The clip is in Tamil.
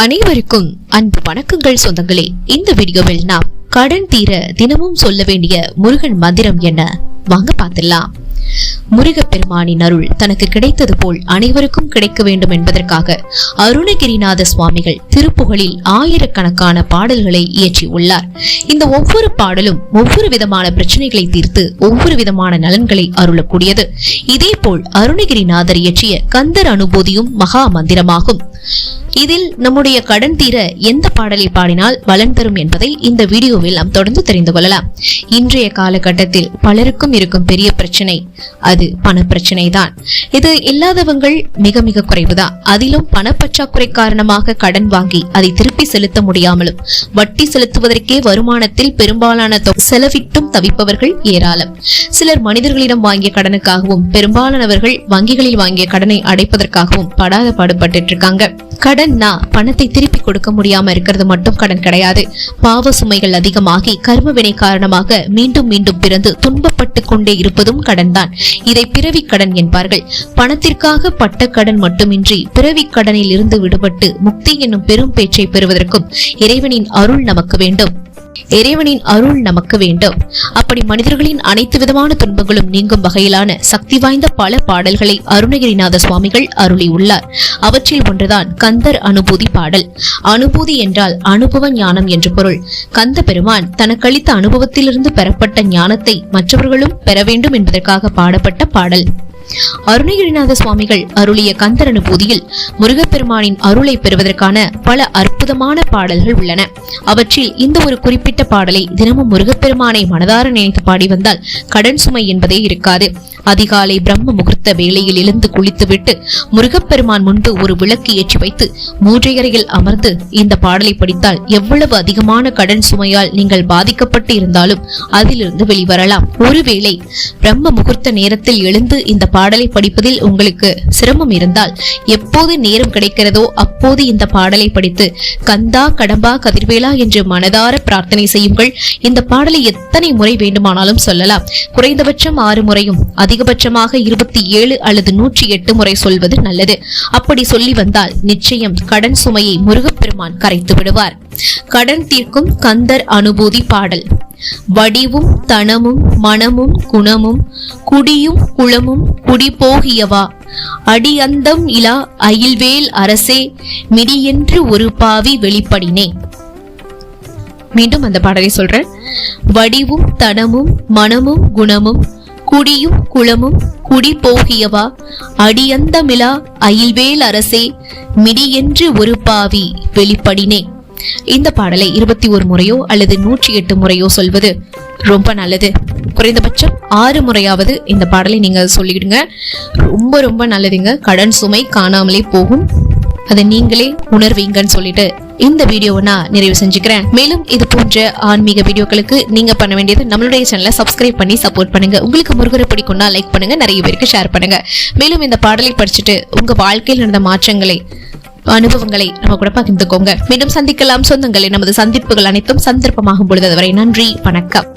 அனைவருக்கும் அன்பு வணக்கங்கள் சொந்தங்களே. இந்த வீடியோவில் நாம் கடன் தீர தினமும் சொல்ல வேண்டிய முருகன் மந்திரம் என்ன வாங்க பார்த்திடலாம். முருகப்பெருமானின் அருள் தனக்கு கிடைத்தது போல் அனைவருக்கும் கிடைக்க வேண்டும் என்பதற்காக அருணகிரிநாத சுவாமிகள் திருப்புகழில் ஆயிரக்கணக்கான பாடல்களை இயற்றி உள்ளார். இந்த ஒவ்வொரு பாடலும் ஒவ்வொரு விதமான பிரச்சனைகளை தீர்த்து ஒவ்வொரு விதமான நலன்களை அருளக்கூடியது. இதே போல் அருணகிரிநாதர் இயற்றிய கந்தர் அனுபூதியும் மகா மந்திரமாகும். இதில் நம்முடைய கடன் தீர எந்த பாடலை பாடினால் பலன் தரும் என்பதை இந்த வீடியோவில் நாம் தொடர்ந்து தெரிந்து கொள்ளலாம். இன்றைய காலகட்டத்தில் பலருக்கும் இருக்கும் பெரிய பிரச்சனை அது பண பிரச்சனை தான். இது இல்லாதவங்கள் மிக மிக குறைவுதான். அதிலும் பணப்பற்றாக்குறை காரணமாக கடன் வாங்கி அதை திருப்பி செலுத்த முடியாமலும் வட்டி செலுத்துவதற்கே வருமானத்தில் பெரும்பாலான செலவிட்டும் தவிப்பவர்கள் ஏராளம். சிலர் மனிதர்களிடம் வாங்கிய கடனுக்காகவும் பெரும்பாலானவர்கள் வங்கிகளில் வாங்கிய கடனை அடைப்பதற்காகவும் படாத பாடுபட்டு இருக்காங்க. கடன்னா பணத்தை திருப்பி கொடுக்க முடியாம இருக்கிறது மட்டும் கடன் கிடையாது. பாவ சுமைகள் அதிகமாகி கர்ம வினை காரணமாக மீண்டும் மீண்டும் பிறந்து துன்பப்பட்டு கொண்டே இருப்பதும் கடன் தான். இதை பிறவி கடன் என்பார்கள். பணத்திற்காக பட்ட கடன் மட்டுமின்றி பிறவி கடனில் இருந்து விடுபட்டு முக்தி என்னும் பெரும் பேச்சை பெறுவதற்கும் இறைவனின் அருள் நமக்கு வேண்டும். அப்படி மனிதர்களின் அனைத்து விதமான துன்பங்களும் நீங்கும் வகையிலான சக்தி வாய்ந்த பல பாடல்களை அருணகிரிநாத சுவாமிகள் அருளியுள்ளார். அவற்றில் ஒன்றுதான் கந்தர் அனுபூதி பாடல். அனுபூதி என்றால் அனுபவ ஞானம் என்று பொருள். கந்த பெருமான் தனக்களித்த அனுபவத்திலிருந்து பெறப்பட்ட ஞானத்தை மற்றவர்களும் பெற வேண்டும் என்பதற்காக பாடப்பட்ட பாடல். அருணகிரிநாத சுவாமிகள் அருளிய கந்தர் அனுபூதியில் முருகப்பெருமானின் அருளை பெறுவதற்கான பல அற்புதமான பாடல்கள் உள்ளன. அவற்றில் இந்த ஒரு குறிப்பிட்ட பாடலை தினமும் முருகப்பெருமானை மனதார நினைத்து பாடி வந்தால் கடன் சுமை என்பதே இருக்காது. அதிகாலை பிரம்ம முகூர்த்த வேளையில் எழுந்து குளித்துவிட்டு முருகப்பெருமான் முன்பு ஒரு விளக்கு ஏற்றி வைத்து மூன்றையறையில் அமர்ந்து இந்த பாடலை படித்தால் எவ்வளவு அதிகமான கடன் சுமையால் நீங்கள் பாதிக்கப்பட்டு இருந்தாலும் அதிலிருந்து வெளிவரலாம். ஒருவேளை பிரம்ம முகூர்த்த நேரத்தில் எழுந்து இந்த பாடலை படிப்பதில் உங்களுக்கு சிரமம் இருந்தால் எப்போது நேரம் கிடைக்கிறதோ அப்போது இந்த பாடலை படித்து கந்தா கடம்பா கதிர்வேலா என்று மனதார பிரார்த்தனை செய்யுங்கள். இந்த பாடலை எத்தனை முறை வேண்டுமானாலும் சொல்லலாம். குறைந்தபட்சம் 6 முறையும் அதிகபட்சமாக 27 அல்லது 108 முறை சொல்வது நல்லது. அப்படி சொல்லி வந்தால் நிச்சயம் கடன் சுமையை முருகப்பெருமான் கரைத்து விடுவார். கடன் தீர்க்கும் கந்தர் அனுபூதி பாடல். வடிவும் தனமும் மனமும் குணமும் குடியும் குளமும் குடி போகியவா அடியந்தம் இலா அயில்வேல் அரசே மிடியென்று ஒரு பாவி வெளிப்படினே. மீண்டும் அந்த பாடலை சொல்றேன். வடிவும் தனமும் மனமும் குணமும் குடியும் குளமும் குடி போகியவா அடியந்தமிலா அயில்வேல் அரசே மிடியென்று ஒரு பாவி வெளிப்படினே. இந்த பாடலை 21 முறையோ அல்லது 108 முறையோ சொல்வது ரொம்ப நல்லது. குறைந்தபட்சம் 6 முறையாவது இந்த பாடலை நீங்க சொல்லிடுங்க. ரொம்ப ரொம்ப நல்லதுங்க. கடன் சுமை காணாமலே போகும். அதை நீங்களே உணர்வீங்கன்னு சொல்லிட்டு இந்த வீடியோவை நான் நிறைவு செஞ்சுக்கிறேன். மேலும் இது போன்ற ஆன்மீக வீடியோக்களுக்கு நீங்க பண்ண வேண்டியது நம்மளுடைய சேனலை சப்ஸ்கிரைப் பண்ணி சப்போர்ட் பண்ணுங்க. உங்களுக்கு முருகரை பிடிக்கும்னா லைக் பண்ணுங்க, நிறைய பேருக்கு ஷேர் பண்ணுங்க. மேலும் இந்த பாடலை படிச்சுட்டு உங்க வாழ்க்கையில் நடந்த மாற்றங்களை அனுபவங்களை நம்ம கூட பகிர்ந்துக்கோங்க. மீண்டும் சந்திக்கலாம் சொந்தங்களை. நமது சந்திப்புகள் அனைத்தும் சந்தர்ப்பமாகும் பொழுது. அதுவரை நன்றி, வணக்கம்.